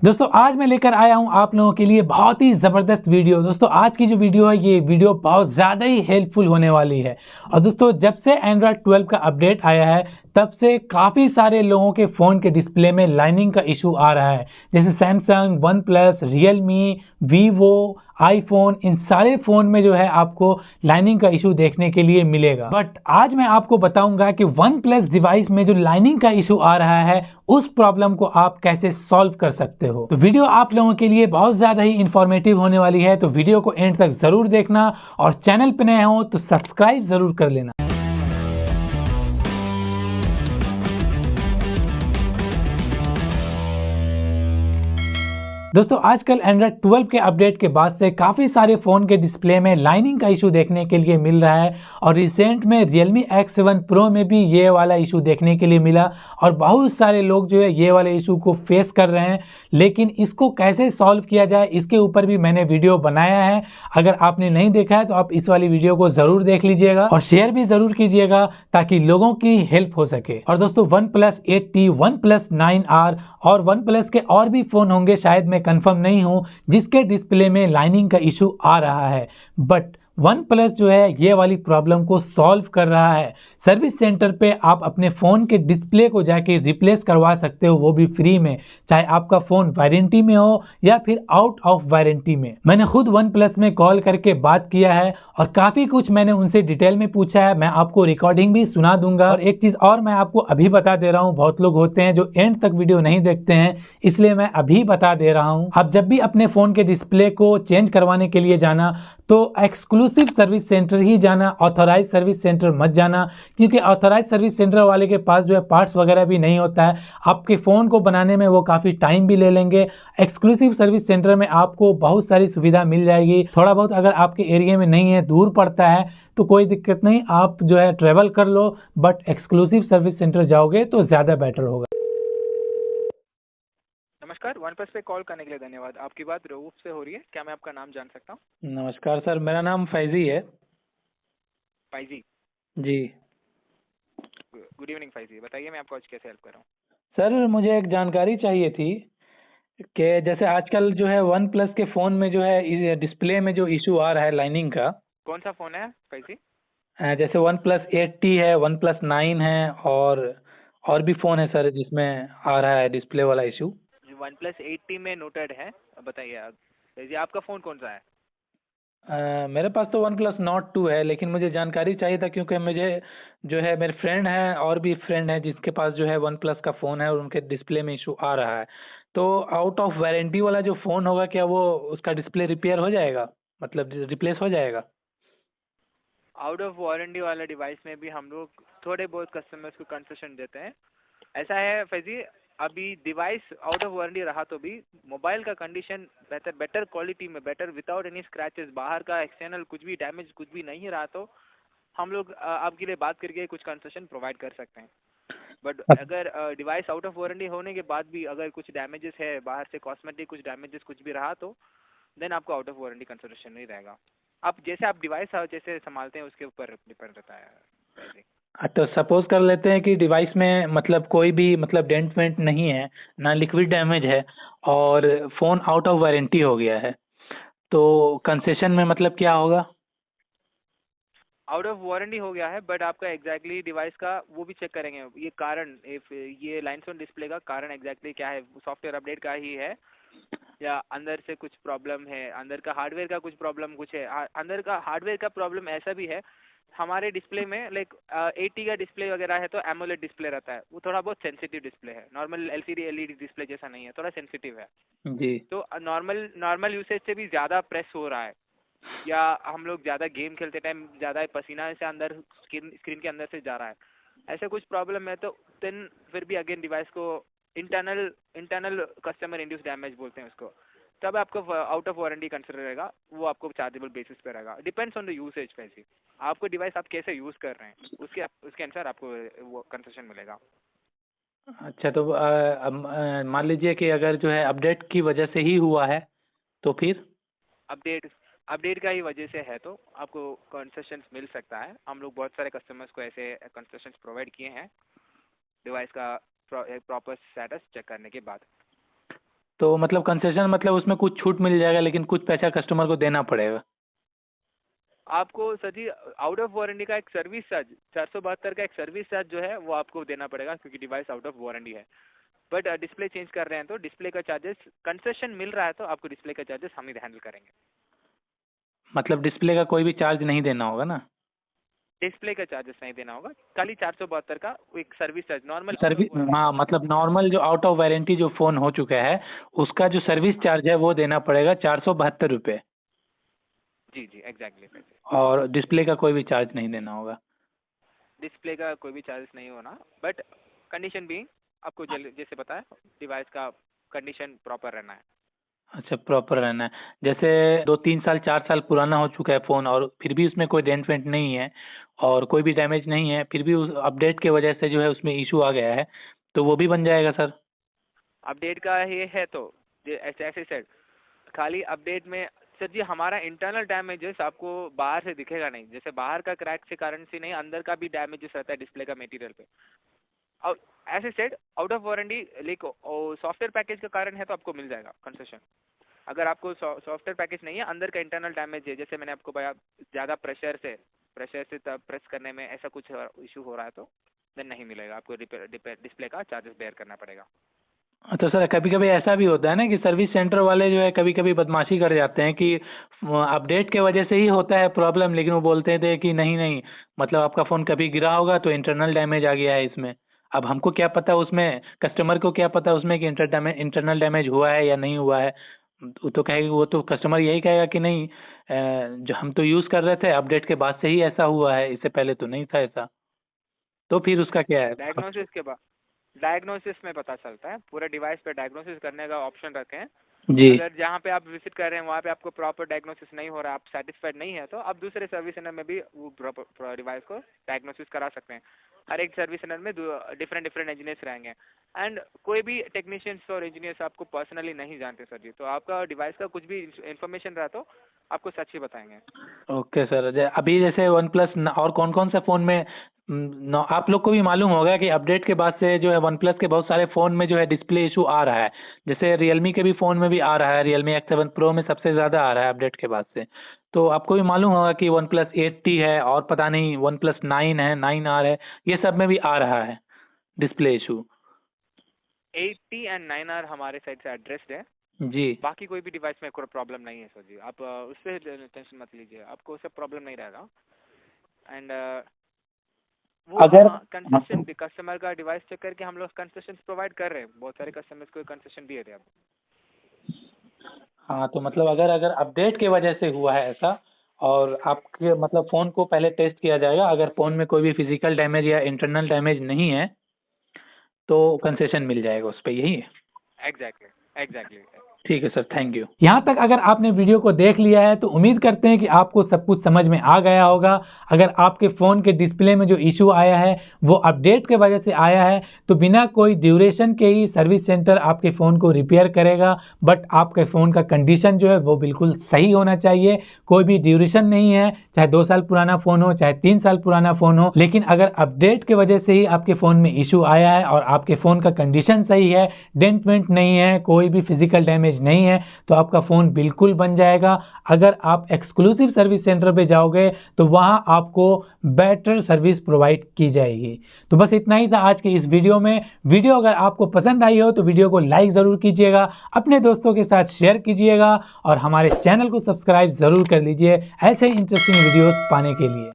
दोस्तों आज मैं लेकर आया हूं आप लोगों के लिए बहुत ही ज़बरदस्त वीडियो। दोस्तों आज की जो वीडियो है ये वीडियो बहुत ज़्यादा ही हेल्पफुल होने वाली है। और दोस्तों जब से एंड्रॉयड 12 का अपडेट आया है तब से काफ़ी सारे लोगों के फ़ोन के डिस्प्ले में लाइनिंग का इशू आ रहा है। जैसे Samsung, OnePlus, Realme, Vivo, iPhone, इन सारे फ़ोन में जो है आपको लाइनिंग का इशू देखने के लिए मिलेगा। बट आज मैं आपको बताऊंगा कि वन प्लस डिवाइस में जो लाइनिंग का इशू आ रहा है उस प्रॉब्लम को आप कैसे सॉल्व कर सकते हो। तो वीडियो आप लोगों के लिए बहुत ज़्यादा ही इंफॉर्मेटिव होने वाली है, तो वीडियो को एंड तक ज़रूर देखना और चैनल पर नए हो तो सब्सक्राइब ज़रूर कर लेना। दोस्तों आजकल एंड्रॉयड 12 के अपडेट के बाद से काफ़ी सारे फ़ोन के डिस्प्ले में लाइनिंग का इशू देखने के लिए मिल रहा है और रिसेंट में Realme X7 Pro में भी ये वाला इशू देखने के लिए मिला और बहुत सारे लोग जो है ये वाले इशू को फेस कर रहे हैं। लेकिन इसको कैसे सॉल्व किया जाए इसके ऊपर भी मैंने वीडियो बनाया है। अगर आपने नहीं देखा है तो आप इस वाली वीडियो को ज़रूर देख लीजिएगा और शेयर भी ज़रूर कीजिएगा ताकि लोगों की हेल्प हो सके। और दोस्तों one plus 8T, one plus 9R और वन प्लस के और भी फ़ोन होंगे, शायद मैं कंफर्म नहीं हूं, जिसके डिस्प्ले में लाइनिंग का इशू आ रहा है। बट वन प्लस जो है ये वाली प्रॉब्लम को सॉल्व कर रहा है। सर्विस सेंटर पे आप अपने फ़ोन के डिस्प्ले को जाके रिप्लेस करवा सकते हो, वो भी फ्री में, चाहे आपका फ़ोन वारंटी में हो या फिर आउट ऑफ वारंटी में। मैंने खुद वन प्लस में कॉल करके बात किया है और काफ़ी कुछ मैंने उनसे डिटेल में पूछा है। मैं आपको रिकॉर्डिंग भी सुना दूंगा। और एक चीज़ और मैं आपको अभी बता दे रहा हूँ, बहुत लोग होते हैं जो एंड तक वीडियो नहीं देखते हैं, इसलिए मैं अभी बता दे रहा हूँ। आप जब भी अपने फ़ोन के डिस्प्ले को चेंज करवाने के लिए जाना तो एक्सक्लूसिव सर्विस सेंटर ही जाना, ऑथोराइज सर्विस सेंटर मत जाना, क्योंकि ऑथोराइज सर्विस सेंटर वाले के पास जो है पार्ट्स वगैरह भी नहीं होता है। आपके फ़ोन को बनाने में वो काफ़ी टाइम भी ले लेंगे। एक्सक्लूसिव सर्विस सेंटर में आपको बहुत सारी सुविधा मिल जाएगी। थोड़ा बहुत अगर आपके एरिया में नहीं है, दूर पड़ता है, तो कोई दिक्कत नहीं, आप जो है ट्रेवल कर लो, बट एक्सक्लूसिव सर्विस सेंटर जाओगे तो ज़्यादा बेटर होगा। नमस्कार, वन प्लस पे कॉल करने के लिए धन्यवाद। आपकी बात रऊफ से हो रही है। क्या मैं आपका नाम जान सकता हूँ? नमस्कार सर, मेरा नाम फैजी है। फैजी। जी गुड इवनिंग फैजी। बताइए मैं आपको आज कैसे हेल्प कर रहा हूँ? सर, मुझे एक जानकारी चाहिए थी कि जैसे आजकल जो है वन प्लस के फोन में जो है डिस्प्ले में जो इशू आ रहा है लाइनिंग का। कौन सा फोन है फैजी? जैसे वन प्लस 8T है, वन प्लस 9 है और भी फोन है सर जिसमें आ रहा है डिस्प्ले वाला इशू। वन प्लस 80 में नोटेड है। अब बताइए आप फैजी, आपका फोन कौन सा है? मेरे पास तो वन प्लस नॉट 2 है, लेकिन मुझे जानकारी चाहिए था क्योंकि मुझे जो है मेरे फ्रेंड हैं और भी फ्रेंड हैं जिसके पास जो है वन प्लस का फोन है और उनके डिस्प्ले में इशू आ रहा है। तो आउट ऑफ वारंटी वाला जो फोन होगा, क्या वो उसका डिस्प्ले रिपेयर हो जाएगा, मतलब रिप्लेस हो जाएगा? आउट ऑफ वारंटी वाला डिवाइस में भी हम लोग थोड़े बहुत कस्टमर्स को कंसेशन देते हैं। ऐसा है फैजी, अभी डिवाइस आउट ऑफ वारंटी रहा तो भी मोबाइल का कंडीशन बेटर क्वालिटी में, बेटर विदाउट एनी स्क्रैचेस, बाहर का एक्सटर्नल कुछ भी डैमेज कुछ भी नहीं रहा तो हम लोग आपके लिए बात करके कुछ कंसेशन प्रोवाइड कर सकते हैं। बट अगर डिवाइस आउट ऑफ वारंटी होने के बाद भी अगर कुछ डैमेजेस है, बाहर से कॉस्मेटिक कुछ डैमेजेस कुछ भी रहा तो देन आपको आउट ऑफ वारंटी कंसिडरेशन नहीं रहेगा। आप जैसे आप डिवाइस जैसे संभालते हैं उसके ऊपर डिपेंड रहता है वैसे। तो सपोज कर लेते हैं कि डिवाइस में मतलब कोई भी मतलब डेंट वेंट नहीं है, ना लिक्विड डैमेज है, और फोन आउट ऑफ वारंटी हो गया है, तो कंसेशन में मतलब क्या होगा? आउट ऑफ वारंटी हो गया है बट आपका एग्जैक्टली डिवाइस का वो भी चेक करेंगे, ये कारण इफ ये लाइनस्टोन डिस्प्ले का कारण एग्जैक्टली क्या है, सॉफ्टवेयर अपडेट का ही है या अंदर से कुछ प्रॉब्लम है, अंदर का हार्डवेयर का कुछ प्रॉब्लम कुछ है। अंदर का हार्डवेयर का प्रॉब्लम ऐसा भी है हमारे डिस्प्ले में, लाइक 80 का डिस्प्ले वगैरह है तो एमोलेड डिस्प्ले रहता है, वो थोड़ा बहुत सेंसिटिव डिस्प्ले है, नॉर्मल एलसीडी एलईडी डिस्प्ले जैसा नहीं है, थोड़ा सेंसिटिव है। जी। तो नॉर्मल नॉर्मल यूसेज से भी ज्यादा प्रेस हो रहा है, या हम लोग ज्यादा गेम खेलते टाइम ज्यादा पसीना से अंदर स्क्रीन के अंदर से जा रहा है, ऐसा कुछ प्रॉब्लम है तो देन फिर भी अगेन डिवाइस को internal internal customer induce damage बोलते हैं उसको, तब आपको आउट ऑफ वारंटी कंसिडर रहेगा, वो आपको चार्जेबल बेसिस पे रहेगा। डिपेंड्स ऑन द यूसेज वैसे, आपको डिवाइस आप कैसे यूज कर रहे हैं उसके अनुसार आपको वो कंसेशन मिलेगा। अच्छा, तो मान लीजिए कि अगर जो है अपडेट की वजह से ही हुआ है तो फिर? अपडेट अपडेट का ही वजह से है तो आपको कंसेशन मिल सकता है। हम लोग बहुत सारे कस्टमर्स को ऐसे कंसेशन प्रोवाइड किए हैं डिवाइस का प्रॉपर स्टेटस चेक करने के बाद। तो मतलब कंसेशन मतलब उसमें कुछ छूट मिल जाएगा लेकिन कुछ पैसा कस्टमर को देना पड़ेगा। आपको sir ji out of warranty का एक सर्विस चार्ज 472 का एक सर्विस चार्ज जो है वो आपको देना पड़ेगा, क्योंकि डिवाइस आउट ऑफ वारंटी है। बट डिस्प्ले चेंज कर रहे हैं तो डिस्प्ले का चार्जेस कंसेशन मिल रहा है तो आपको डिस्प्ले का चार्जेस हम ही हैंडल करेंगे। मतलब डिस्प्ले का कोई भी चार्ज नहीं देना होगा ना? डिस्प्ले का चार्जेस नहीं देना होगा, खाली 472 का एक सर्विस चार्ज नॉर्मल सर्विस हाँ, मतलब नॉर्मल जो आउट ऑफ वारंटी जो फ़ोन हो चुका है, उसका जो सर्विस चार्ज है वो देना पड़ेगा 472 रुपए जी जी एग्जैक्टली। और डिस्प्ले का कोई भी चार्ज नहीं देना होगा। डिस्प्ले का कोई भी चार्जेस नहीं होना, बट कंडीशन भी आपको जैसे बताया डिवाइस का कंडीशन प्रॉपर रहना है। अच्छा, प्रॉपर रहना है। जैसे 2-3 साल 4 साल पुराना हो चुका है फ़ोन और फिर भी उसमें कोई डेंट वेंट नहीं है और कोई भी डैमेज नहीं है, फिर भी उस अपडेट की वजह से जो है उसमें इश्यू आ गया है, तो वो भी बन जाएगा सर? अपडेट का ये है तो ऐसे ऐसे सेट खाली अपडेट में सर जी हमारा इंटरनल डैमेजेस आपको बाहर से दिखेगा नहीं, जैसे बाहर का क्रैक से कारण से नहीं, अंदर का भी डैमेजेस रहता है डिस्प्ले का मटेरियल पे। और ऐसे set out of warranty like software package का कारण है तो आपको मिल जाएगा कंसेशन। अगर आपको सॉफ्टवेयर पैकेज नहीं है, अंदर का इंटरनल डैमेज है, जैसे मैंने आपको बताया ज्यादा प्रेशर से प्रेस करने में ऐसा कुछ इशू हो रहा है तो देन नहीं मिलेगा आपको, डिस्प्ले का चार्जेस बेयर करना पड़ेगा। तो सर कभी-कभी ऐसा भी होता है ना कि सर्विस सेंटर वाले जो है कभी-कभी बदमाशी कर जाते हैं कि अपडेट के वजह से ही होता है प्रॉब्लम, लेकिन वो बोलते थे कि नहीं मतलब आपका फ़ोन कभी गिरा होगा तो इंटरनल डैमेज आ गया है इसमें। अब हमको क्या पता उसमें, कस्टमर को क्या पता उसमें कि इंटरनल डैमेज हुआ है या नहीं हुआ है। वो तो कहेगा, वो तो कस्टमर यही कहेगा कि नहीं जो हम तो यूज़ कर रहे थे, अपडेट के बाद से ही ऐसा हुआ है, इससे पहले तो नहीं था ऐसा। तो फिर उसका क्या है? डायग्नोसिस के बाद डायग्नोसिस में पता चलता है, पूरे डिवाइस पे डायग्नोसिस करने का ऑप्शन रखे हैं। जी। अगर जहाँ पे आप विजिट कर रहे हैं वहाँ पे आपको प्रॉपर डायग्नोसिस नहीं हो रहा, आप सेटिस्फाइड नहीं है, तो आप दूसरे सर्विस सेंटर में भी वो डिवाइस को डायग्नोसिस करा सकते हैं। हर एक सर्विस सेंटर में डिफरेंट डिफरेंट इंजीनियर्स रहेंगे एंड कोई भी टेक्नीशियंस और इंजीनियर्स आपको पर्सनली नहीं जानते सर जी, तो आपका डिवाइस का कुछ भी इंफॉर्मेशन रहा तो आपको सच ही बताएंगे। ओके सर, अभी जैसे वन प्लस और कौन-कौन से फ़ोन में आप लोग को भी मालूम होगा कि अपडेट के बाद से जो है वन प्लस के बहुत सारे फ़ोन में जो है डिस्प्ले इशू आ रहा है। जैसे रियलमी के भी फ़ोन में भी आ रहा है, रियलमी X7 प्रो में सबसे ज़्यादा आ रहा है अपडेट के बाद से। तो आपको भी मालूम होगा कि वन प्लस 8T है और पता नहीं वन प्लस 9 है, 9R है, ये सब में भी आ रहा है display issue. 8T and 9R हमारे साइड से एड्रेस्ड है, जी। बाकी कोई भी डिवाइस में कोई प्रॉब्लम नहीं है सर जी, आप उससे टेंशन मत लीजिए, आपको उससे प्रॉब्लम नहीं रहेगा। एंड वो अगर हाँ कंसेशन भी कस्टमर का डिवाइस चेक करके हम लोग कंसेशन प्रोवाइड कर रहे हैं, बहुत सारे कस्टमर्स को कंसेशन दिए थे अब। हाँ, तो मतलब अगर अपडेट की वजह से हुआ है ऐसा और आपके मतलब फ़ोन को पहले टेस्ट किया जाएगा, अगर फ़ोन में कोई भी फिज़िकल डैमेज या इंटरनल डैमेज नहीं है, तो कंसेशन मिल जाएगा उस पे, यही है? Exactly exactly. ठीक है सर, थैंक यू। यहाँ तक अगर आपने वीडियो को देख लिया है तो उम्मीद करते हैं कि आपको सब कुछ समझ में आ गया होगा। अगर आपके फ़ोन के डिस्प्ले में जो इशू आया है वो अपडेट के वजह से आया है तो बिना कोई ड्यूरेशन के ही सर्विस सेंटर आपके फ़ोन को रिपेयर करेगा, बट आपके फ़ोन का कंडीशन जो है वो बिल्कुल सही होना चाहिए। कोई भी ड्यूरेशन नहीं है, चाहे 2 साल पुराना फ़ोन हो चाहे 3 साल पुराना फ़ोन हो, लेकिन अगर अपडेट के वजह से ही आपके फ़ोन में इशू आया है और आपके फ़ोन का कंडीशन सही है, डेंट वेंट नहीं है, कोई भी फिजिकल डैमेज नहीं है, तो आपका फ़ोन बिल्कुल बन जाएगा। अगर आप एक्सक्लूसिव सर्विस सेंटर पे जाओगे तो वहां आपको बेटर सर्विस प्रोवाइड की जाएगी। तो बस इतना ही था आज के इस वीडियो में। वीडियो अगर आपको पसंद आई हो तो वीडियो को लाइक ज़रूर कीजिएगा, अपने दोस्तों के साथ शेयर कीजिएगा और हमारे चैनल को सब्सक्राइब ज़रूर कर लीजिए ऐसे इंटरेस्टिंग वीडियोस पाने के लिए।